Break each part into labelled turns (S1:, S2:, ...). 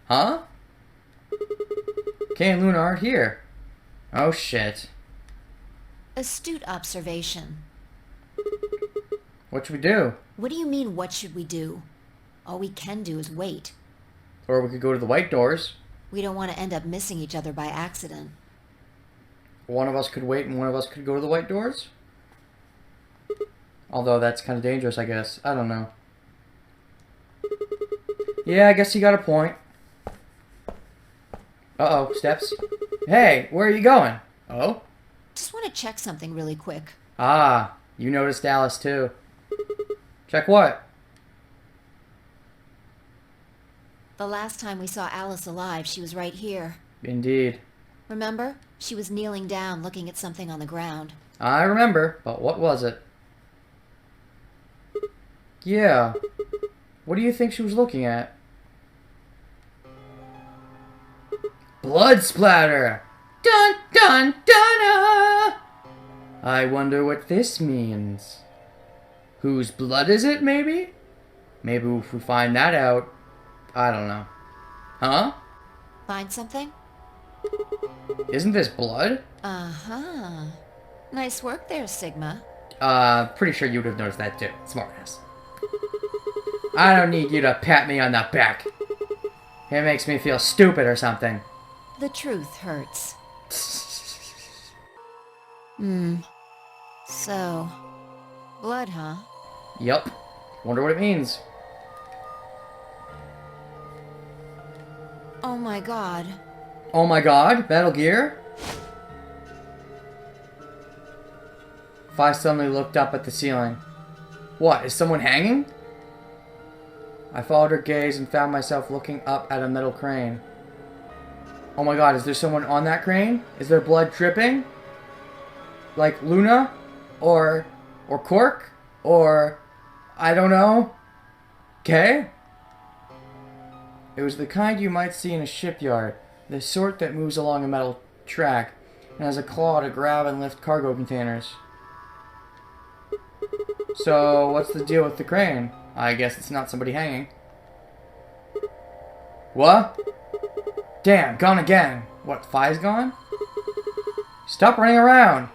S1: Huh? Kay and Luna aren't here. Oh shit.
S2: Astute observation.
S1: What should we do?
S2: What do you mean, what should we do? All we can do is wait.
S1: Or we could go to the white doors.
S2: We don't want to end up missing each other by accident.
S1: One of us could wait and one of us could go to the white doors? Although that's kind of dangerous, I guess. I don't know. Yeah, I guess you got a point. Uh-oh, steps. Hey, where are you going? Oh?
S2: Just want to check something really quick.
S1: Ah, you noticed Alice too. Check what?
S2: The last time we saw Alice alive, she was right here.
S1: Indeed.
S2: Remember? She was kneeling down, looking at something on the ground.
S1: I remember, but what was it? Yeah. What do you think she was looking at? Blood splatter! Dun dun dun! I wonder what this means. Whose blood is it, maybe? Maybe if we find that out, I don't know. Huh?
S2: Find something?
S1: Isn't this blood?
S2: Uh-huh. Nice work there, Sigma.
S1: Pretty sure you would have noticed that too. Smartass. I don't need you to pat me on the back. It makes me feel stupid or something.
S2: The truth hurts. So, blood, huh?
S1: Yup. Wonder what it means.
S2: Oh my god.
S1: Oh my god, Metal Gear? Fi suddenly looked up at the ceiling. What, is someone hanging? I followed her gaze and found myself looking up at a metal crane. Oh my god, is there someone on that crane? Is there blood dripping? Like Luna? Or Cork? Or, I don't know. Kay? It was the kind you might see in a shipyard. The sort that moves along a metal track and has a claw to grab and lift cargo containers. So, what's the deal with the crane? I guess it's not somebody hanging. What? Damn, gone again. What, Fi's gone? Stop running around!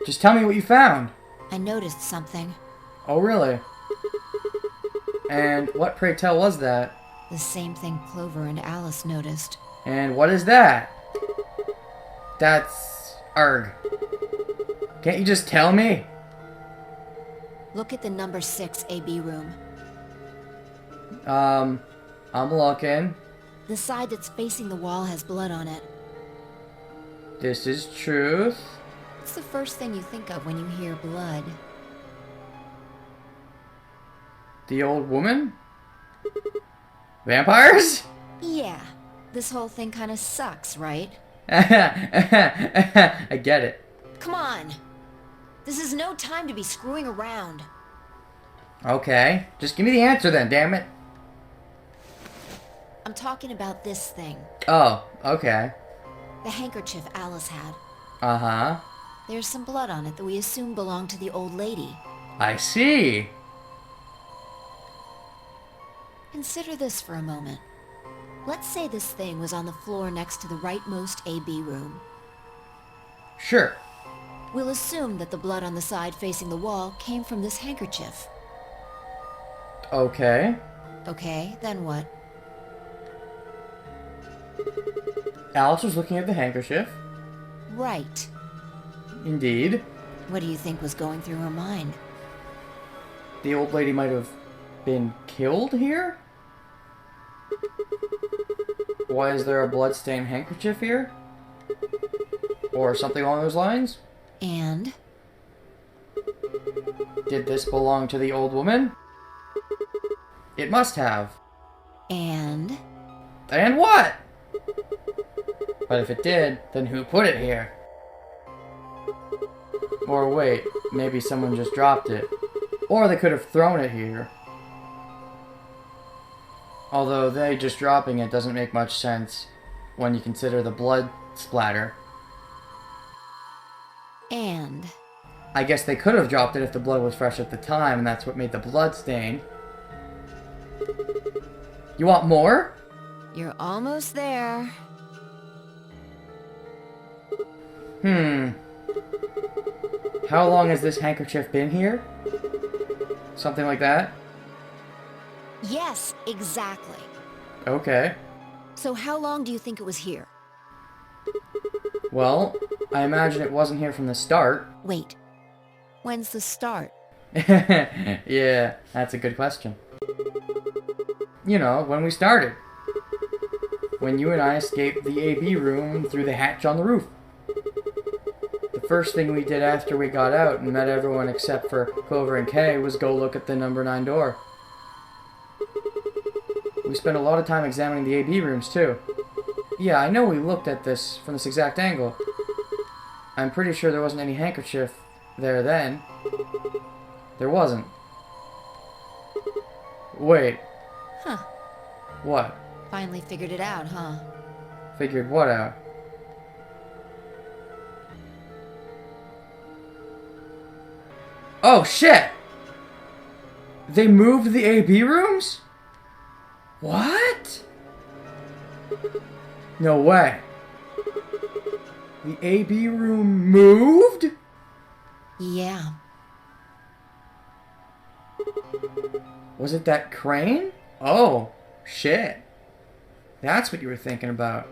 S1: Just tell me what you found.
S2: I noticed something.
S1: Oh, really? And what, pray tell, was that?
S2: The same thing Clover and Alice noticed.
S1: And what is that? That's... Arg. Can't you just tell me?
S2: Look at the number 6 AB room.
S1: I'm looking.
S2: The side that's facing the wall has blood on it.
S1: This is truth.
S2: What's the first thing you think of when you hear blood?
S1: The old woman? Vampires?
S2: Yeah. This whole thing kind of sucks, right?
S1: I get it.
S2: Come on! This is no time to be screwing around.
S1: Okay. Just give me the answer then, damn it.
S2: I'm talking about this thing.
S1: Oh, okay.
S2: The handkerchief Alice had.
S1: Uh-huh.
S2: There's some blood on it that we assume belonged to the old lady.
S1: I see.
S2: Consider this for a moment. Let's say this thing was on the floor next to the rightmost AB room.
S1: Sure.
S2: We'll assume that the blood on the side facing the wall came from this handkerchief.
S1: Okay.
S2: Okay, then what?
S1: Alice was looking at the handkerchief.
S2: Right.
S1: Indeed.
S2: What do you think was going through her mind?
S1: The old lady might have been killed here? Why is there a bloodstained handkerchief here? Or something along those lines?
S2: And?
S1: Did this belong to the old woman? It must have.
S2: And?
S1: And what? But if it did, then who put it here? Or wait, maybe someone just dropped it. Or they could have thrown it here. Although they just dropping it doesn't make much sense when you consider the blood splatter.
S2: And?
S1: I guess they could have dropped it if the blood was fresh at the time, and that's what made the blood stain. You want more?
S2: You're almost there.
S1: How long has this handkerchief been here? Something like that?
S2: Yes, exactly.
S1: Okay.
S2: So how long do you think it was here?
S1: Well, I imagine it wasn't here from the start.
S2: Wait. When's the start?
S1: Yeah, that's a good question. You know, when we started. When you and I escaped the AB room through the hatch on the roof. The first thing we did after we got out and met everyone except for Clover and Kay was go look at the number 9 door. We spent a lot of time examining the AB rooms too. Yeah, I know we looked at this from this exact angle. I'm pretty sure there wasn't any handkerchief there then. There wasn't. Wait.
S2: Huh.
S1: What?
S2: Finally figured it out, huh?
S1: Figured what out? Oh shit! They moved the AB rooms? What? No way. The AB room moved?
S2: Yeah.
S1: Was it that crane? Oh, shit. That's what you were thinking about.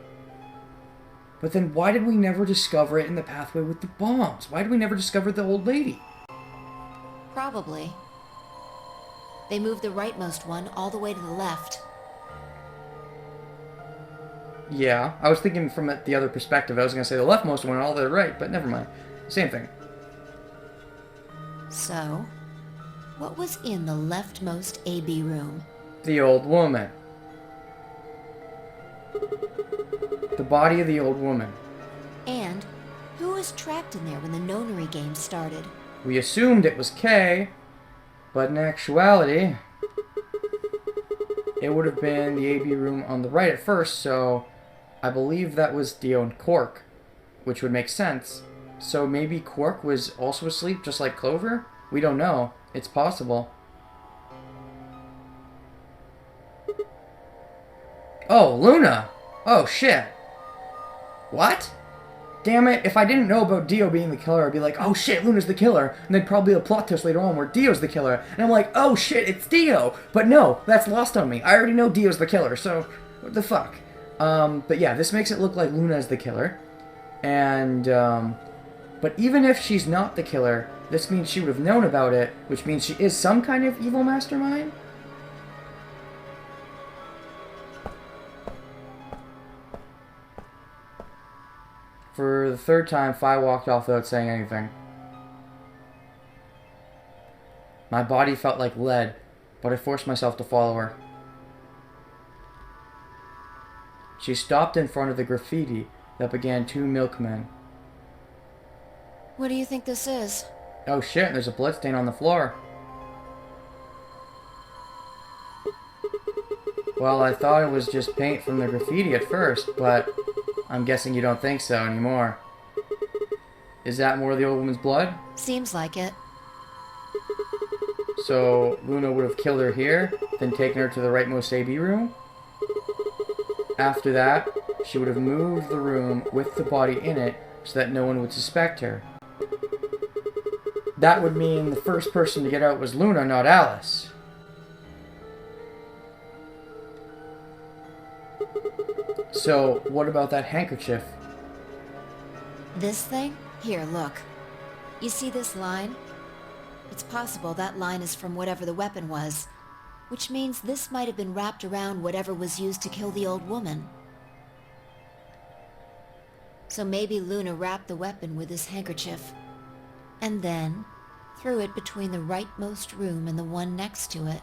S1: But then why did we never discover it in the pathway with the bombs? Why did we never discover the old lady?
S2: Probably. They moved the rightmost one all the way to the left.
S1: Yeah, I was thinking from the other perspective. I was going to say the leftmost one all the way right, but never mind. Same thing.
S2: So, what was in the leftmost AB room?
S1: The old woman. The body of the old woman.
S2: And who was trapped in there when the nonary game started?
S1: We assumed it was Kay, but in actuality, it would have been the AB room on the right at first, so I believe that was Dio and Quark, which would make sense. So maybe Quark was also asleep just like Clover? We don't know. It's possible. Oh, Luna! Oh, shit. What? Damn it, if I didn't know about Dio being the killer, I'd be like, oh shit, Luna's the killer. And then probably a plot twist later on where Dio's the killer. And I'm like, oh shit, it's Dio. But no, that's lost on me. I already know Dio's the killer, so what the fuck? But yeah, this makes it look like Luna is the killer. And, but even if she's not the killer, this means she would have known about it, which means she is some kind of evil mastermind? For the third time, Fi walked off without saying anything. My body felt like lead, but I forced myself to follow her. She stopped in front of the graffiti that began 2 milkmen.
S2: What do you think this is?
S1: Oh shit, there's a bloodstain on the floor. Well, I thought it was just paint from the graffiti at first, but I'm guessing you don't think so anymore. Is that more of the old woman's blood?
S2: Seems like it.
S1: So, Luna would have killed her here, then taken her to the rightmost AB room? After that, she would have moved the room with the body in it so that no one would suspect her. That would mean the first person to get out was Luna, not Alice. So, what about that handkerchief?
S2: This thing? Here, look. You see this line? It's possible that line is from whatever the weapon was, which means this might have been wrapped around whatever was used to kill the old woman. So maybe Luna wrapped the weapon with this handkerchief, and then threw it between the rightmost room and the one next to it.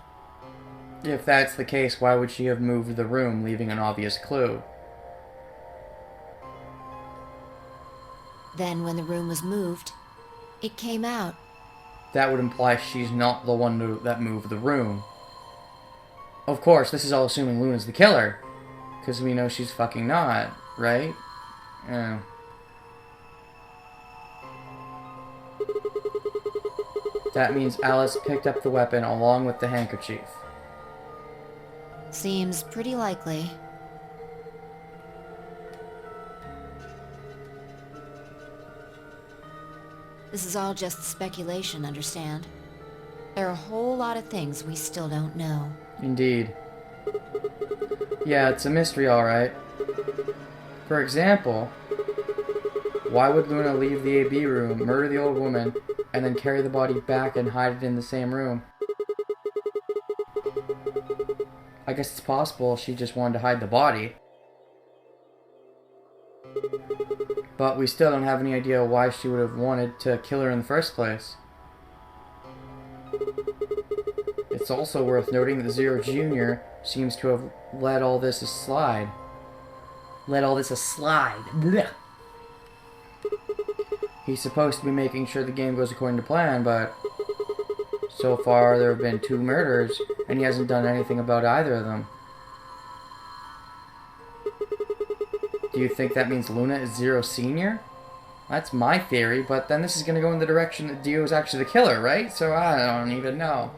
S1: If that's the case, why would she have moved the room, leaving an obvious clue?
S2: Then when the room was moved, it came out.
S1: That would imply she's not the one that moved the room. Of course, this is all assuming Luna's the killer, because we know she's fucking not, right? Yeah. That means Alice picked up the weapon along with the handkerchief.
S2: Seems pretty likely. This is all just speculation, understand? There are a whole lot of things we still don't know.
S1: Indeed. Yeah, it's a mystery, alright. For example, why would Luna leave the AB room, murder the old woman, and then carry the body back and hide it in the same room? I guess it's possible she just wanted to hide the body. But we still don't have any idea why she would have wanted to kill her in the first place. It's also worth noting that Zero Jr. seems to have let all this slide. Blech. He's supposed to be making sure the game goes according to plan, but so far there have been 2 murders, and he hasn't done anything about either of them. Do you think that means Luna is Zero Senior? That's my theory, but then this is going to go in the direction that Dio is actually the killer, right? So I don't even know.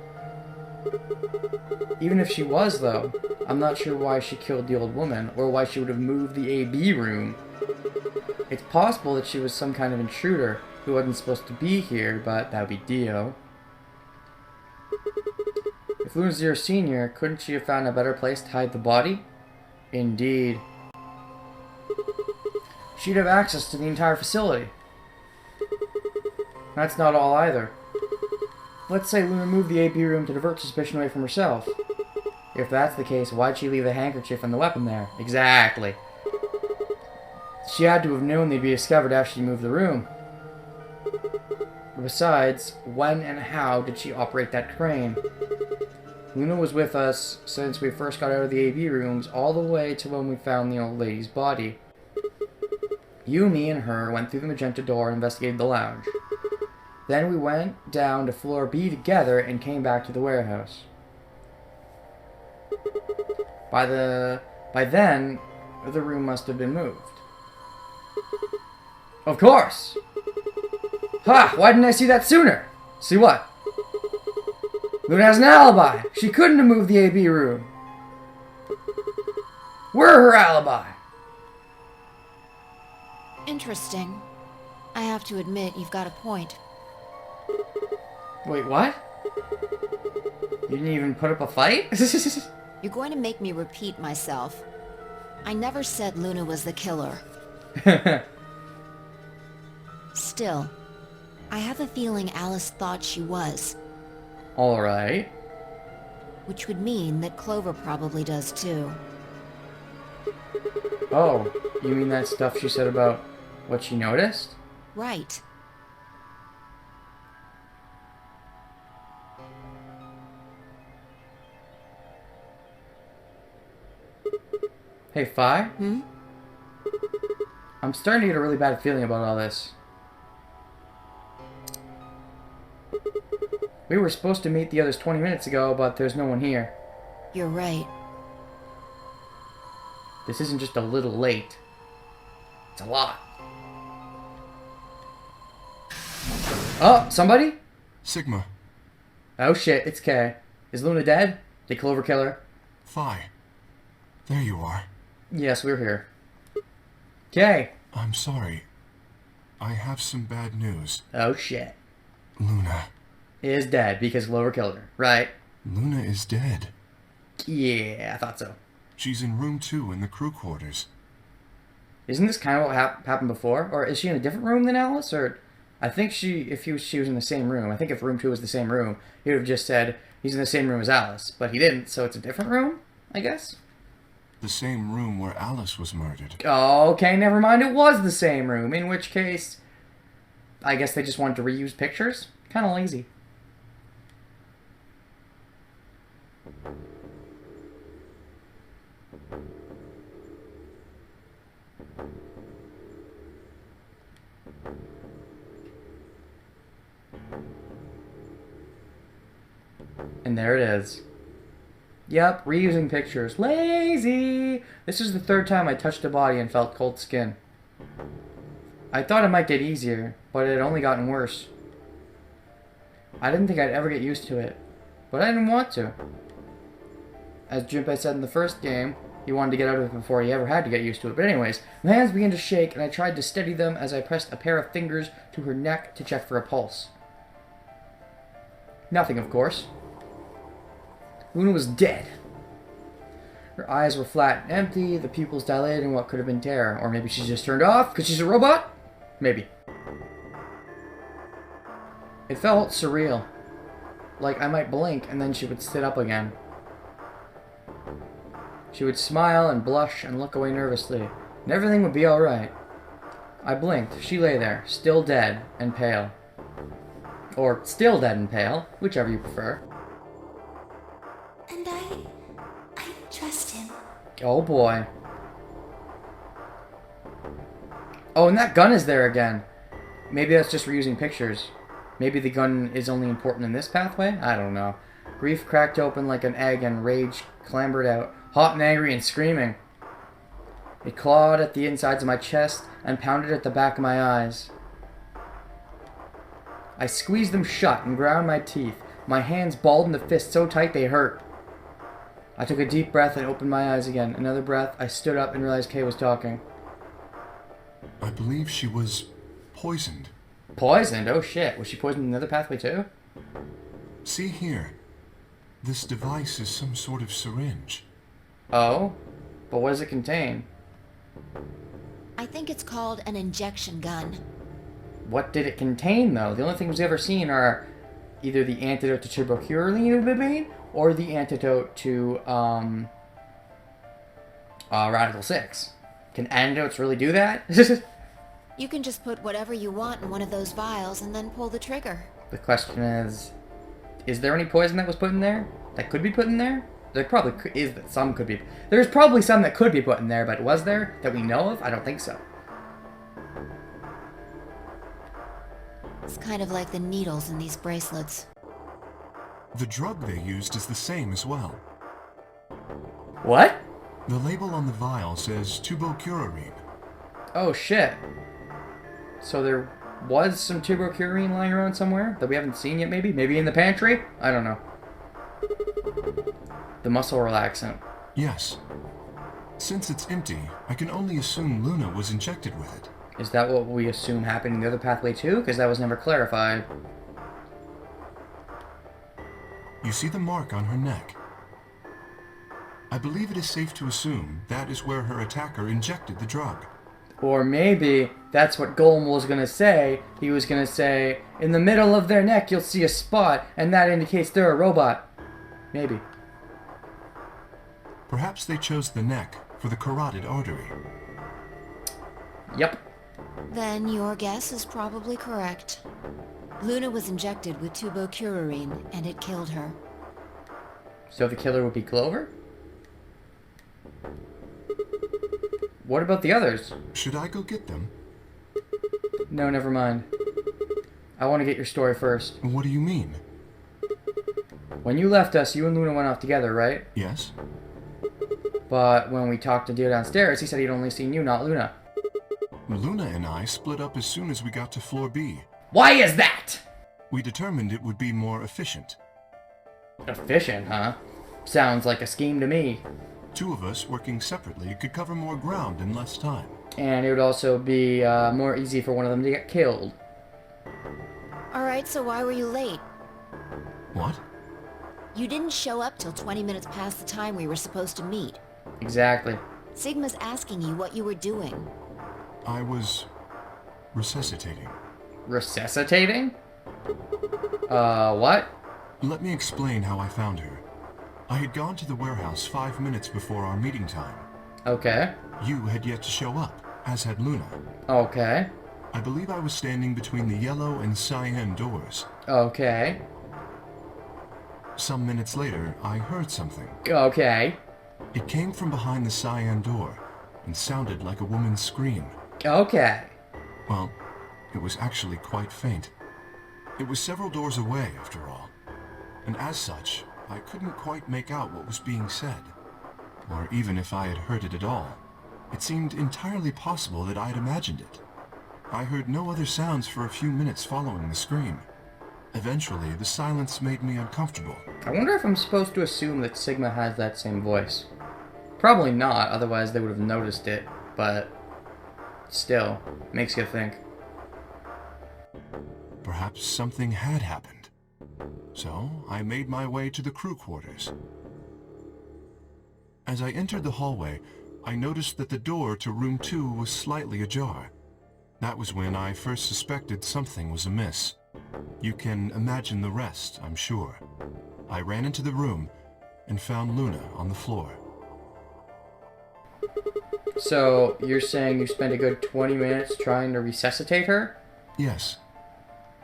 S1: Even if she was, though, I'm not sure why she killed the old woman, or why she would have moved the AB room. It's possible that she was some kind of intruder who wasn't supposed to be here, but that would be Dio. If Luna's Zero Senior, couldn't she have found a better place to hide the body? Indeed. She'd have access to the entire facility. That's not all either. Let's say Luna moved the AB room to divert suspicion away from herself. If that's the case, why'd she leave the handkerchief and the weapon there? Exactly. She had to have known they'd be discovered after she moved the room. Besides, when and how did she operate that crane? Luna was with us since we first got out of the AB rooms all the way to when we found the old lady's body. You, me, and her went through the magenta door and investigated the lounge. Then we went down to floor B together and came back to the warehouse. By then, the room must have been moved. Of course! Ha! Why didn't I see that sooner? See what? Luna has an alibi! She couldn't have moved the AB room! We're her alibi!
S2: Interesting. I have to admit, you've got a point.
S1: Wait, what? You didn't even put up a fight?
S2: You're going to make me repeat myself. I never said Luna was the killer. Still, I have a feeling Alice thought she was.
S1: Alright.
S2: Which would mean that Clover probably does too.
S1: Oh, you mean that stuff she said about what she noticed?
S2: Right.
S1: Hey, Fi?
S2: Hmm?
S1: I'm starting to get a really bad feeling about all this. We were supposed to meet the others 20 minutes ago, but there's no one here.
S2: You're right.
S1: This isn't just a little late. It's a lot. Oh, somebody?
S3: Sigma.
S1: Oh shit, it's Kay. Is Luna dead? Did Clover kill her?
S3: Phi. There you are.
S1: Yes, we're here. Kay.
S3: I'm sorry. I have some bad news.
S1: Oh shit.
S3: Luna.
S1: Is dead because Clover killed her, right?
S3: Luna is dead.
S1: Yeah, I thought so.
S3: She's in room 2 in the crew quarters.
S1: Isn't this kind of what happened before? Or is she in a different room than Alice? Or I think she was in the same room. I think if room 2 was the same room, he would have just said he's in the same room as Alice. But he didn't, so it's a different room, I guess?
S3: The same room where Alice was murdered.
S1: Oh, okay, never mind. It was the same room. In which case, I guess they just wanted to reuse pictures? Kind of lazy. And there it is. Yep, reusing pictures. Lazy! This is the 3rd time I touched a body and felt cold skin. I thought it might get easier, but it had only gotten worse. I didn't think I'd ever get used to it, but I didn't want to. As Junpei said in the first game, he wanted to get out of it before he ever had to get used to it. But anyways, my hands began to shake, and I tried to steady them as I pressed a pair of fingers to her neck to check for a pulse. Nothing, of course. Luna was dead. Her eyes were flat and empty, the pupils dilated in what could have been terror. Or maybe she's just turned off because she's a robot? Maybe. It felt surreal. Like I might blink and then she would sit up again. She would smile and blush and look away nervously, and everything would be alright. I blinked. She lay there, still dead and pale. Or still dead and pale, whichever you prefer.
S4: And I trust him.
S1: Oh boy. Oh, and that gun is there again. Maybe that's just reusing pictures. Maybe the gun is only important in this pathway? I don't know. Grief cracked open like an egg and rage clambered out, hot and angry and screaming. It clawed at the insides of my chest and pounded at the back of my eyes. I squeezed them shut and ground my teeth. My hands balled into fists so tight they hurt. I took a deep breath and opened my eyes again. Another breath, I stood up and realized Kay was talking.
S3: I believe she was poisoned.
S1: Poisoned? Oh shit. Was she poisoned in another pathway too?
S3: See here. This device is some sort of syringe.
S1: Oh? But what does it contain?
S2: I think it's called an injection gun.
S1: What did it contain, though? The only things we've ever seen are either the antidote to tuberculine or the antidote to Radical 6. Can antidotes really do that?
S2: You can just put whatever you want in one of those vials and then pull the trigger.
S1: The question is there any poison that was put in there? That could be put in there? There probably is that some could be. There's probably some that could be put in there, but was there that we know of? I don't think so.
S2: It's kind of like the needles in these bracelets.
S3: The drug they used is the same as well.
S1: What?
S3: The label on the vial says tubocurarine.
S1: Oh shit. So there was some tuberculine lying around somewhere that we haven't seen yet, maybe? Maybe in the pantry? I don't know. The muscle relaxant.
S3: Yes. Since it's empty, I can only assume Luna was injected with it.
S1: Is that what we assume happened in the other pathway too? Because that was never clarified.
S3: You see the mark on her neck. I believe it is safe to assume that is where her attacker injected the drug.
S1: Or maybe that's what Golem was going to say. He was going to say, in the middle of their neck you'll see a spot, and that indicates they're a robot. Maybe.
S3: Perhaps they chose the neck for the carotid artery.
S1: Yep.
S2: Then your guess is probably correct. Luna was injected with tubocurarine, and it killed her.
S1: So the killer would be Clover? What about the others?
S3: Should I go get them?
S1: No, never mind. I want to get your story first.
S3: What do you mean?
S1: When you left us, you and Luna went off together, right?
S3: Yes?
S1: But when we talked to Dio downstairs, he said he'd only seen you, not Luna.
S3: Luna and I split up as soon as we got to floor B.
S1: Why is that?
S3: We determined it would be more efficient.
S1: Efficient, huh? Sounds like a scheme to me.
S3: Two of us working separately could cover more ground in less time.
S1: And it would also be more easy for one of them to get killed.
S2: Alright, so why were you late?
S3: What?
S2: You didn't show up till 20 minutes past the time we were supposed to meet.
S1: Exactly.
S2: Sigma's asking you what you were doing.
S3: I was resuscitating.
S1: Resuscitating? What?
S3: Let me explain how I found her. I had gone to the warehouse 5 minutes before our meeting time.
S1: Okay.
S3: You had yet to show up, as had Luna.
S1: Okay.
S3: I believe I was standing between the yellow and cyan doors.
S1: Okay.
S3: Some minutes later, I heard something.
S1: Okay.
S3: It came from behind the cyan door and sounded like a woman's scream.
S1: Okay.
S3: Well, it was actually quite faint. It was several doors away, after all. And as such, I couldn't quite make out what was being said. Or even if I had heard it at all. It seemed entirely possible that I had imagined it. I heard no other sounds for a few minutes following the scream. Eventually, the silence made me uncomfortable.
S1: I wonder if I'm supposed to assume that Sigma has that same voice. Probably not, otherwise they would have noticed it, but still, makes you think.
S3: Perhaps something had happened. So, I made my way to the crew quarters. As I entered the hallway, I noticed that the door to room 2 was slightly ajar. That was when I first suspected something was amiss. You can imagine the rest, I'm sure. I ran into the room and found Luna on the floor.
S1: So, you're saying you spent a good 20 minutes trying to resuscitate her?
S3: Yes.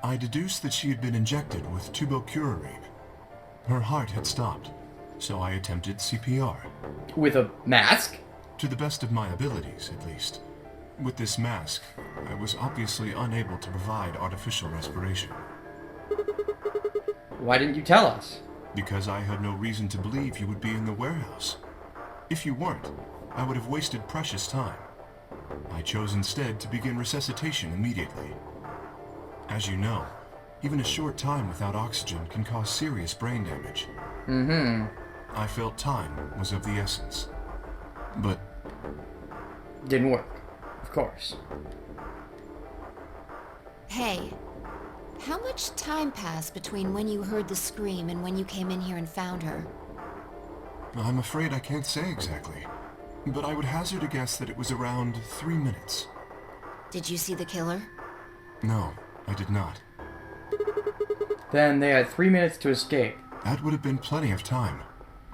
S3: I deduced that she had been injected with tubocurarine. Her heart had stopped, so I attempted CPR.
S1: With a mask?
S3: To the best of my abilities, at least. With this mask, I was obviously unable to provide artificial respiration.
S1: Why didn't you tell us?
S3: Because I had no reason to believe you would be in the warehouse. If you weren't, I would have wasted precious time. I chose instead to begin resuscitation immediately. As you know, even a short time without oxygen can cause serious brain damage. I felt time was of the essence. But
S1: Didn't work. Of course.
S2: Hey, how much time passed between when you heard the scream and when you came in here and found her?
S3: I'm afraid I can't say exactly. But I would hazard a guess that it was around 3 minutes.
S2: Did you see the killer?
S3: No, I did not.
S1: Then they had 3 minutes to escape.
S3: That would have been plenty of time.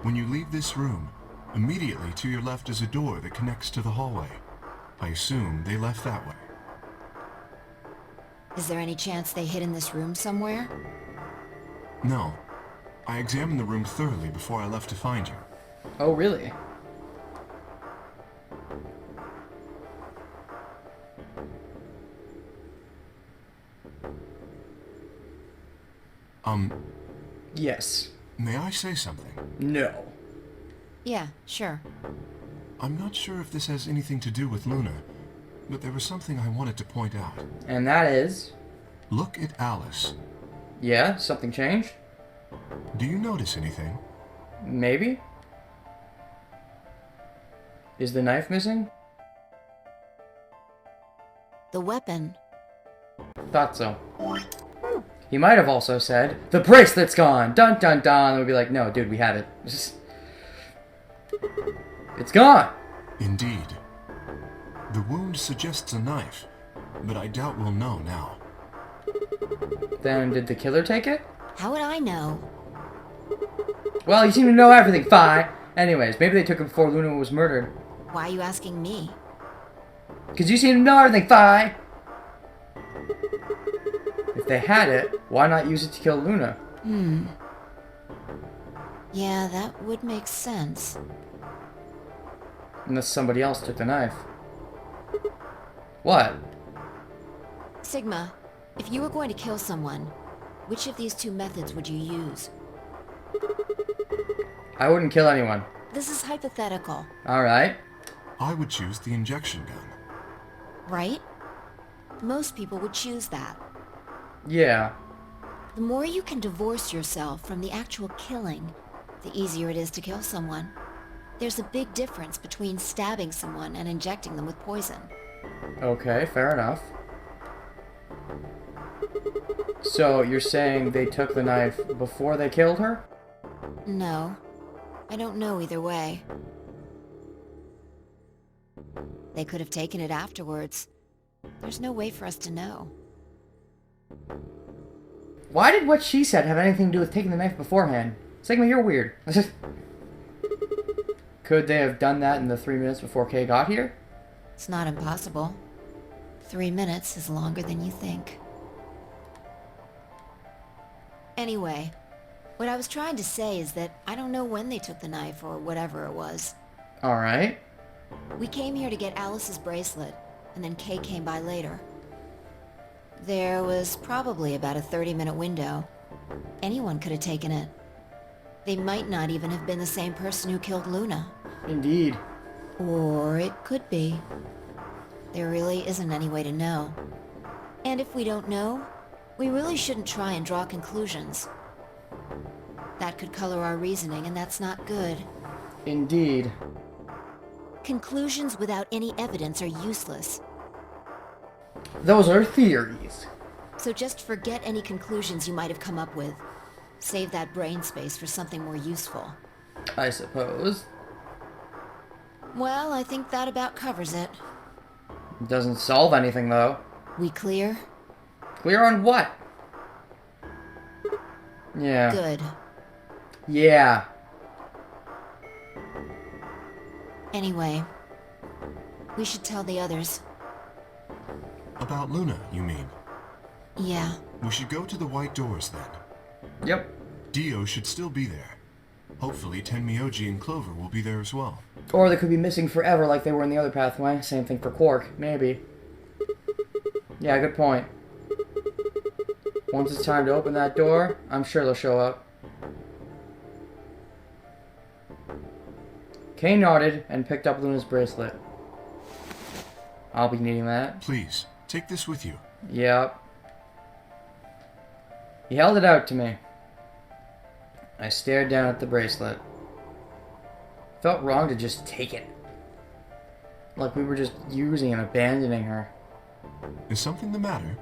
S3: When you leave this room, immediately to your left is a door that connects to the hallway. I assume they left that way.
S2: Is there any chance they hid in this room somewhere?
S3: No. I examined the room thoroughly before I left to find you.
S1: Oh, really? Yes.
S3: May I say something?
S1: No.
S2: Yeah, sure.
S3: I'm not sure if this has anything to do with Luna, but there was something I wanted to point out.
S1: And that is...
S3: Look at Alice.
S1: Yeah, something changed?
S3: Do you notice anything?
S1: Maybe? Is the knife missing?
S2: The weapon.
S1: Thought so. He might have also said, "The bracelet's gone! Dun dun dun!" And we'd be like, no, dude, we have it. It's gone!
S3: Indeed. The wound suggests a knife, but I doubt we'll know now.
S1: Then did the killer take it?
S2: How would I know?
S1: Well, you seem to know everything, Fi! Anyways, maybe they took it before Luna was murdered.
S2: Why are you asking me?
S1: Because you seem to know everything, Fi! If they had it, why not use it to kill Luna?
S2: Yeah, that would make sense.
S1: Unless somebody else took the knife. What?
S2: Sigma, if you were going to kill someone, which of these two methods would you use?
S1: I wouldn't kill anyone.
S2: This is hypothetical,
S1: Alright.
S3: I would choose the injection gun.
S2: right? Most people would choose that.
S1: Yeah.
S2: The more you can divorce yourself from the actual killing, the easier it is to kill someone. There's a big difference between stabbing someone and injecting them with poison.
S1: Okay, fair enough. So, you're saying they took the knife before they killed her?
S2: No, I don't know either way. They could have taken it afterwards. There's no way for us to know.
S1: Why did what she said have anything to do with taking the knife beforehand? Sigma, you're weird. Could they have done that in the 3 minutes before Kay got here?
S2: It's not impossible. 3 minutes is longer than you think. Anyway, what I was trying to say is that I don't know when they took the knife or whatever it was.
S1: Alright.
S2: We came here to get Alice's bracelet, and then Kay came by later. There was probably about a 30-minute window. Anyone could have taken it. They might not even have been the same person who killed Luna.
S1: Indeed.
S2: Or it could be. There really isn't any way to know. And if we don't know, We really shouldn't try and draw conclusions. That could color our reasoning, and that's not good.
S1: Indeed.
S2: Conclusions without any evidence are useless.
S1: Those are theories.
S2: So just forget any conclusions you might have come up with. Save that brain space for something more useful.
S1: I suppose.
S2: Well, I think that about covers it.
S1: Doesn't solve anything, though.
S2: We clear?
S1: Clear on what? Yeah.
S2: Good.
S1: Yeah.
S2: Anyway, we should tell the others.
S3: About Luna, you mean?
S2: Yeah.
S3: We should go to the white doors then.
S1: Yep.
S3: Dio should still be there. Hopefully Tenmyoji and Clover will be there as well.
S1: Or they could be missing forever like they were in the other pathway. Same thing for Quark, maybe. Yeah, good point. Once it's time to open that door, I'm sure they'll show up. Kay nodded and picked up Luna's bracelet. I'll be needing that.
S3: Please, take this with you.
S1: Yep. He held it out to me. I stared down at the bracelet. Felt wrong to just take it. Like we were just using and abandoning her.
S3: Is something the matter?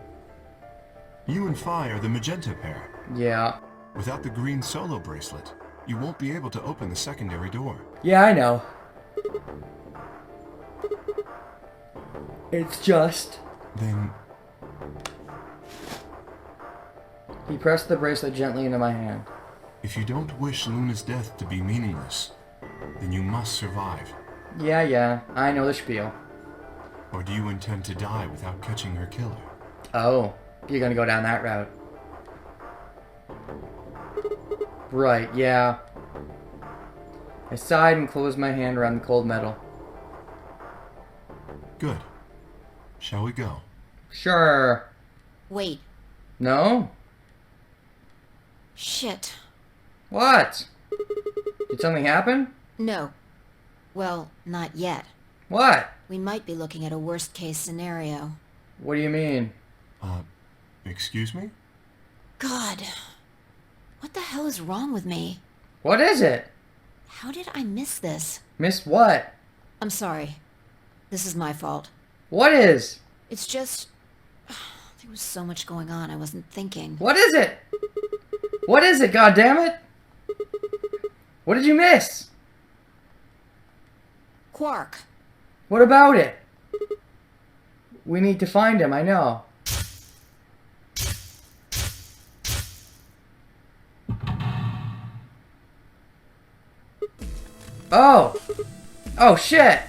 S3: You and Phi are the magenta pair.
S1: Yeah.
S3: Without the green solo bracelet, you won't be able to open the secondary door.
S1: Yeah, I know. It's just...
S3: Then
S1: He pressed the bracelet gently into my hand.
S3: if you don't wish Luna's death to be meaningless, then you must survive.
S1: Yeah, I know the spiel.
S3: Or do you intend to die without catching her killer?
S1: Oh, you're gonna go down that route. Right, yeah. I sighed and closed my hand around the cold metal.
S3: Good. Shall we go?
S1: Sure.
S2: Wait.
S1: No?
S2: Shit.
S1: What? Did something happen?
S2: No. Well, not yet.
S1: What?
S2: We might be looking at a worst-case scenario.
S1: What do you mean?
S3: Excuse me?
S2: God. What the hell is wrong with me?
S1: What is it?
S2: How did I miss this?
S1: Miss what?
S2: I'm sorry. This is my fault.
S1: What is?
S2: It's just... There was so much going on, I wasn't thinking.
S1: What is it? What is it, goddammit? What did you miss?
S2: Quark.
S1: What about it? We need to find him, I know. Oh! Oh, shit!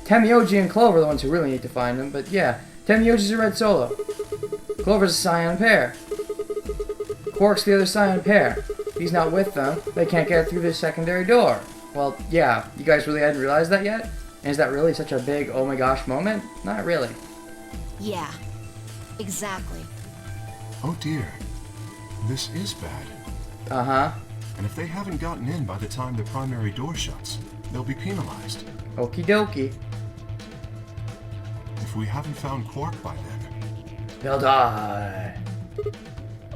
S1: Tenmyoji and Clover are the ones who really need to find him, but yeah. Tenmyoji's a red solo. Clover's a cyan pair. Quark's the other cyan pair. He's not with them. They can't get through this secondary door. Well, yeah. You guys really hadn't realized that yet? And is that really such a big oh my gosh moment? Not really.
S2: Yeah. Exactly.
S3: Oh dear. This is bad.
S1: Uh-huh.
S3: And if they haven't gotten in by the time the primary door shuts, they'll be penalized.
S1: Okie dokie.
S3: If we haven't found Quark by then,
S1: They'll die.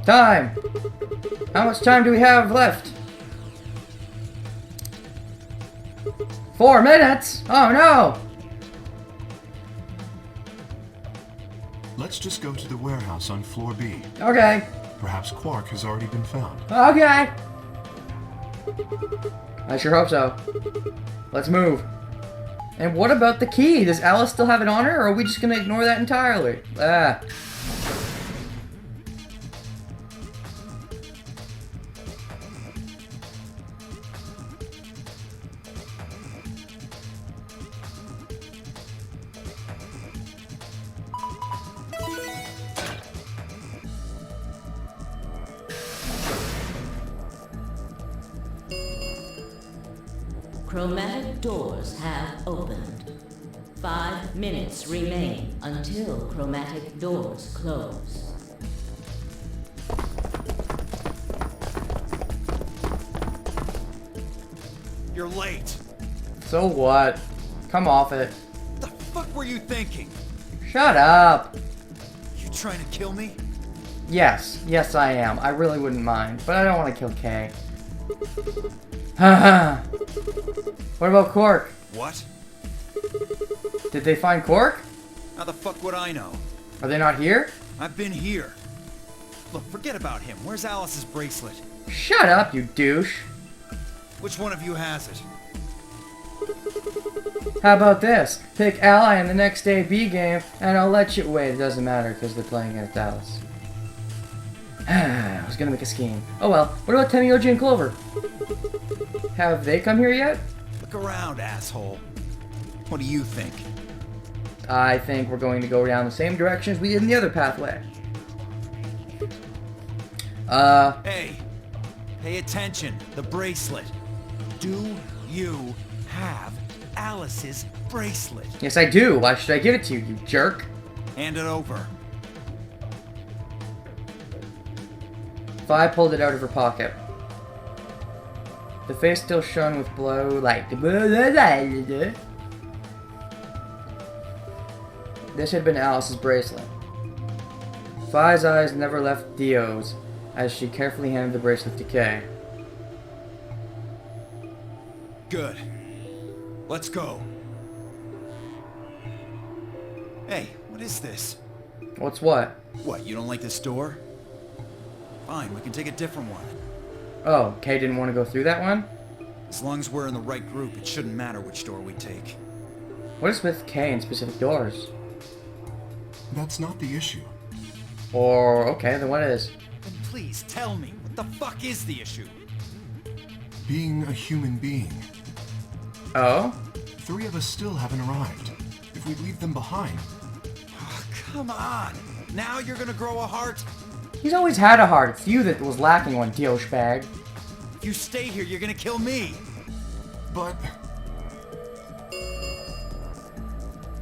S1: Time! How much time do we have left? 4 minutes? Oh no!
S3: let's just go to the warehouse on floor B.
S1: Okay.
S3: Perhaps Quark has already been found.
S1: Okay. I sure hope so. Let's move. And what about the key? Does Alice still have it on her, or are we just gonna ignore that entirely? Ah.
S5: Chromatic doors have opened. 5 minutes remain until chromatic doors close.
S6: You're late.
S1: So what? Come off it.
S6: What the fuck were you thinking?
S1: Shut up.
S6: You trying to kill me?
S1: Yes, I am. I really wouldn't mind, but I don't want to kill Kay. Haha. What about Cork?
S6: What?
S1: Did they find Cork?
S6: How the fuck would I know?
S1: Are they not here?
S6: I've been here. Look, forget about him. Where's Alice's bracelet?
S1: Shut up, you douche.
S6: Which one of you has it?
S1: How about this? Pick Ally in the next AB game, and I'll let you. Wait, it doesn't matter because they're playing against Dallas. I was gonna make a scheme. Oh well. What about Tenioji and Clover? Have they come here yet?
S6: Look around, asshole. What do you think?
S1: I think we're going to go down the same direction as we did in the other pathway.
S6: Hey, pay attention. The bracelet. Do you have Alice's bracelet?
S1: Yes, I do. Why should I give it to you, you jerk?
S6: Hand it over.
S1: Vi pulled it out of her pocket. The face still shone with blow like This had been Alice's bracelet. Vi's eyes never left Dio's as she carefully handed the bracelet to Kay.
S6: Good. Let's go. Hey, what is this?
S1: What's what?
S6: What, you don't like this door? Fine, we can take a different one.
S1: Oh, Kay didn't want to go through that one?
S6: As long as we're in the right group, it shouldn't matter which door we take.
S1: What is with Kay and specific doors?
S3: That's not the issue.
S1: Or, okay, then what is?
S6: Then please tell me, what the fuck is the issue?
S3: Being a human being.
S1: Oh?
S3: 3 of us still haven't arrived. If we leave them behind,
S6: Oh, come on! Now you're gonna grow a heart?
S1: He's always had a heart. It's you that was lacking one, douchebag.
S6: If you stay here, you're gonna kill me!
S3: but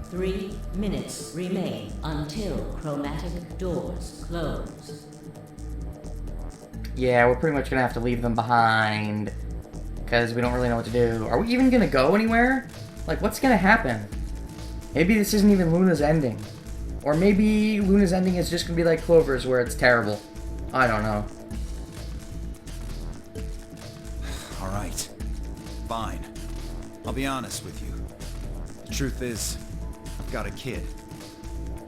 S5: 3 minutes remain until chromatic doors close.
S1: Yeah, we're pretty much gonna have to leave them behind. Because we don't really know what to do. Are we even gonna go anywhere? Like, what's gonna happen? Maybe this isn't even Luna's ending. Or maybe Luna's ending is just gonna be like Clover's, where it's terrible. I don't know.
S6: Alright. Fine. I'll be honest with you. The truth is, I've got a kid.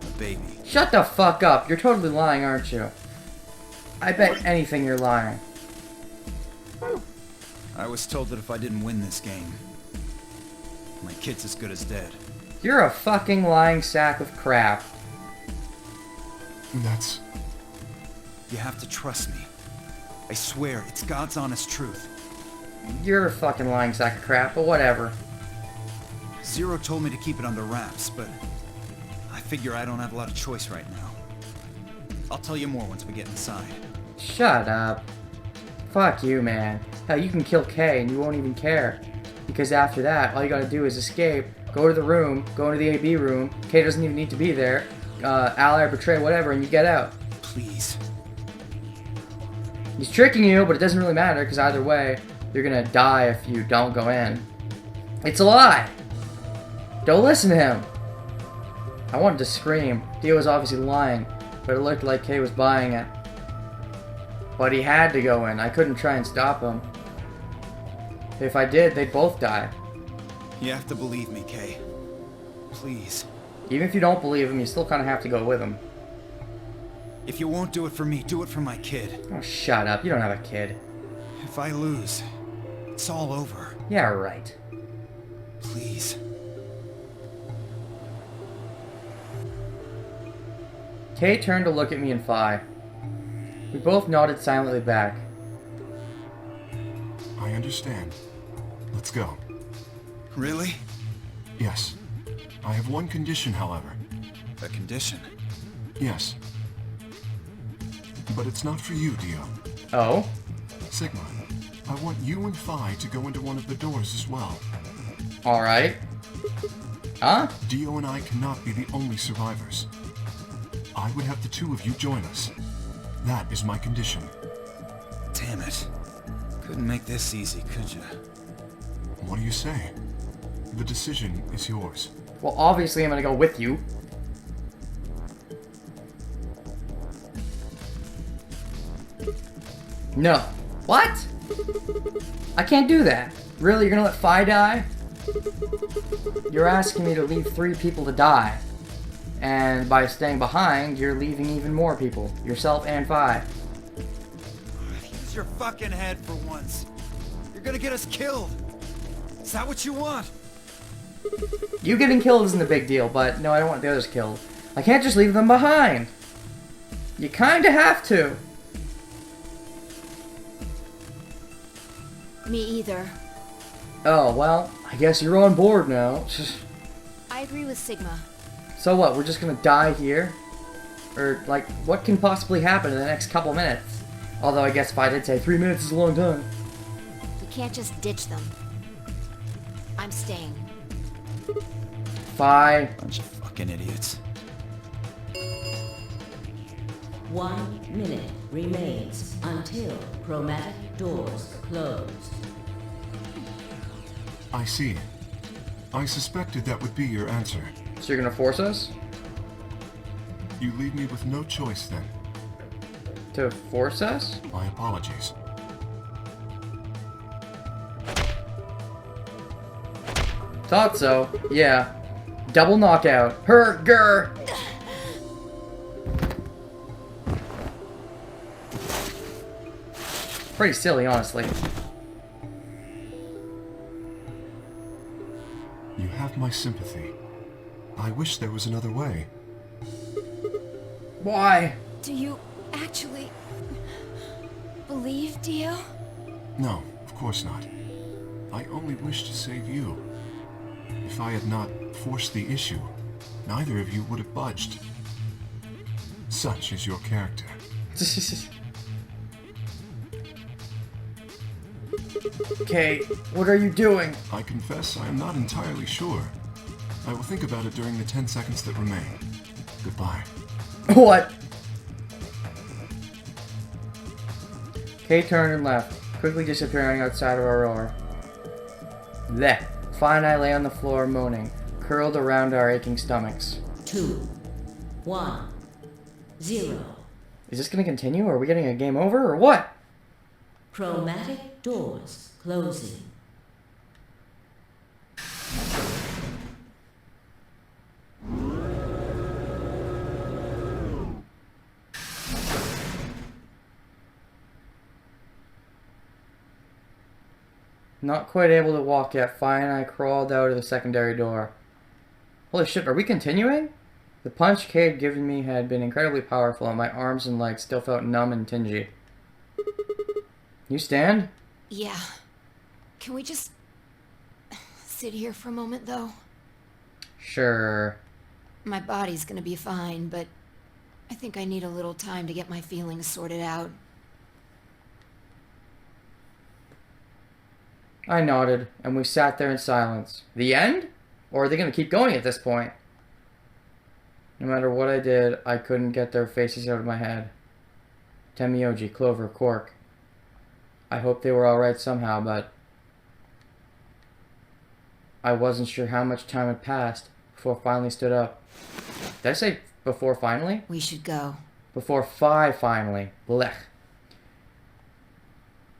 S6: A baby.
S1: Shut the fuck up. You're totally lying, aren't you? I bet anything you're lying.
S6: I was told that if I didn't win this game, my kid's as good as dead.
S1: You're a fucking lying sack of crap.
S3: that's...
S6: You have to trust me. I swear, it's God's honest truth.
S1: You're a fucking lying sack of crap, but whatever.
S6: Zero told me to keep it under wraps, but I figure I don't have a lot of choice right now. I'll tell you more once we get inside.
S1: Shut up. Fuck you, man. Hell, you can kill Kay and you won't even care. Because after that, all you gotta do is escape, go to the room, go into the AB room, Kay doesn't even need to be there, ally or betray, whatever, and you get out.
S6: Please.
S1: He's tricking you, but it doesn't really matter, because either way, you're gonna die if you don't go in. It's a lie! Don't listen to him! I wanted to scream. Dio was obviously lying, but it looked like Kay was buying it. But he had to go in. I couldn't try and stop him. If I did, they'd both die.
S6: You have to believe me, Kay. Please.
S1: Even if you don't believe him, you still kind of have to go with him.
S6: If you won't do it for me, do it for my kid.
S1: Oh, shut up. You don't have a kid.
S6: If I lose, it's all over.
S1: Yeah, right.
S6: Please.
S1: Kay turned to look at me and Phi. We both nodded silently back.
S3: I understand. Let's go.
S6: Really?
S3: Yes. I have one condition, however.
S6: A condition?
S3: Yes. But it's not for you, Dio.
S1: Oh?
S3: Sigma, I want you and Phi to go into one of the doors as well.
S1: Alright. Huh?
S3: Dio and I cannot be the only survivors. I would have the 2 of you join us. That is my condition.
S6: Damn it. Couldn't make this easy, could you?
S3: What do you say? The decision is yours.
S1: Well, obviously I'm gonna go with you. No. What? I can't do that. Really, you're gonna let Phi die? You're asking me to leave 3 people to die. And by staying behind, you're leaving even more people. Yourself and Phi.
S6: Use your fucking head for once. You're gonna get us killed. Is that what you want?
S1: You getting killed isn't a big deal, but no, I don't want the others killed. I can't just leave them behind. You kinda have to.
S2: Me either.
S1: Oh, well, I guess you're on board now.
S2: I agree with Sigma.
S1: So what, we're just gonna die here? Or, like, what can possibly happen in the next couple minutes? Although I guess if I did say 3 minutes is a long time.
S2: We can't just ditch them. I'm staying.
S1: Phi.
S6: Bunch of fucking idiots.
S5: 1 minute remains until chromatic doors close.
S3: I see. I suspected that would be your answer.
S1: So you're gonna force us?
S3: You leave me with no choice then.
S1: To force us?
S3: My apologies.
S1: Thought so. Yeah. Double knockout. Grr! Pretty silly, honestly.
S3: You have my sympathy. I wish there was another way.
S1: Why?
S2: Do you actually believe Dio?
S3: No, of course not. I only wish to save you. If I had not forced the issue, neither of you would have budged. Such is your character.
S1: Okay, what are you doing?
S3: I confess I am not entirely sure. I will think about it during the 10 seconds that remain. Goodbye.
S1: What? Kay turned and left, quickly disappearing outside of Aurora. Blech. Phi and I lay on the floor moaning, curled around our aching stomachs.
S5: 2, 1, 0.
S1: Is this gonna continue? Are we getting a game over, or what?
S5: Chromatic doors closing.
S1: Not quite able to walk yet, Phi and I crawled out of the secondary door. Holy shit, are we continuing? The punch Kay had given me had been incredibly powerful, and my arms and legs still felt numb and tingy. You stand?
S2: Yeah. Can we just sit here for a moment, though?
S1: Sure.
S2: My body's gonna be fine, but I think I need a little time to get my feelings sorted out.
S1: I nodded, and we sat there in silence. The end? Or are they going to keep going at this point? No matter what I did, I couldn't get their faces out of my head. Temioji, Clover, Quark. I hoped they were alright somehow, but I wasn't sure how much time had passed before I finally stood up. Did I say before finally?
S2: We should go.
S1: Before Phi finally. Blech.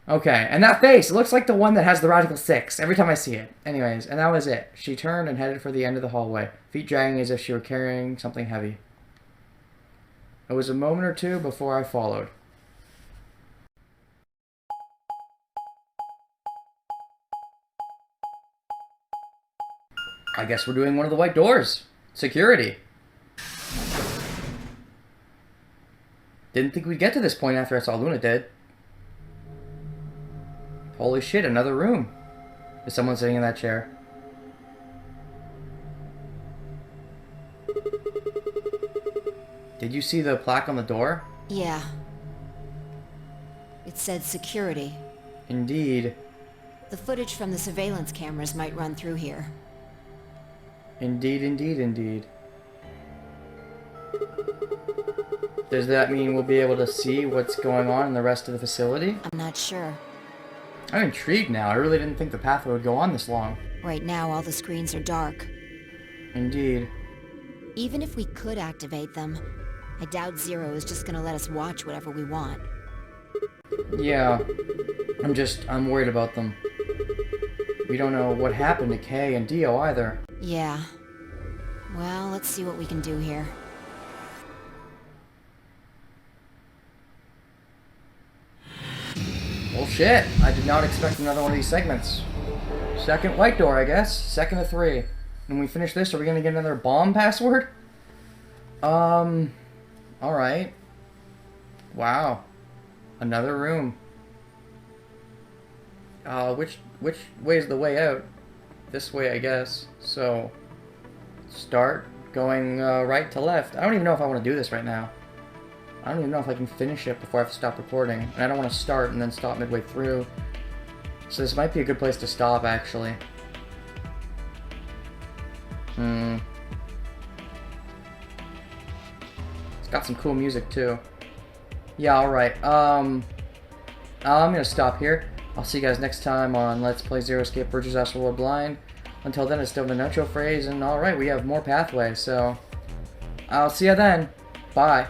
S1: Okay, and that face, it looks like the one that has the Radical 6 every time I see it. Anyways, and that was it. She turned and headed for the end of the hallway, feet dragging as if she were carrying something heavy. It was a moment or two before I followed. I guess we're doing one of the white doors. Security. Didn't think we'd get to this point after I saw Luna dead. Holy shit, another room. Is someone sitting in that chair? Did you see the plaque on the door?
S2: Yeah. It said security.
S1: Indeed.
S2: The footage from the surveillance cameras might run through here.
S1: Indeed, indeed, indeed. Does that mean we'll be able to see what's going on in the rest of the facility?
S2: I'm not sure.
S1: I'm intrigued now. I really didn't think the pathway would go on this long.
S2: Right now, all the screens are dark.
S1: Indeed.
S2: Even if we could activate them, I doubt Zero is just gonna let us watch whatever we want.
S1: Yeah. I'm worried about them. We don't know what happened to Kay and Dio either.
S2: Yeah. Well, let's see what we can do here.
S1: Well, shit. I did not expect another one of these segments. Second white door, I guess. Second of 3. When we finish this, are we gonna get another bomb password? Alright. Wow. Another room. Which way is the way out? This way, I guess. So, start going right to left. I don't even know if I want to do this right now. I don't even know if I can finish it before I have to stop recording. And I don't want to start and then stop midway through. So this might be a good place to stop, actually. It's got some cool music, too. Yeah, alright. I'm gonna stop here. I'll see you guys next time on Let's Play Zero Escape Bridges Astral Blind. Until then, it's still the outro phrase, and alright, we have more pathways, so... I'll see you then. Bye.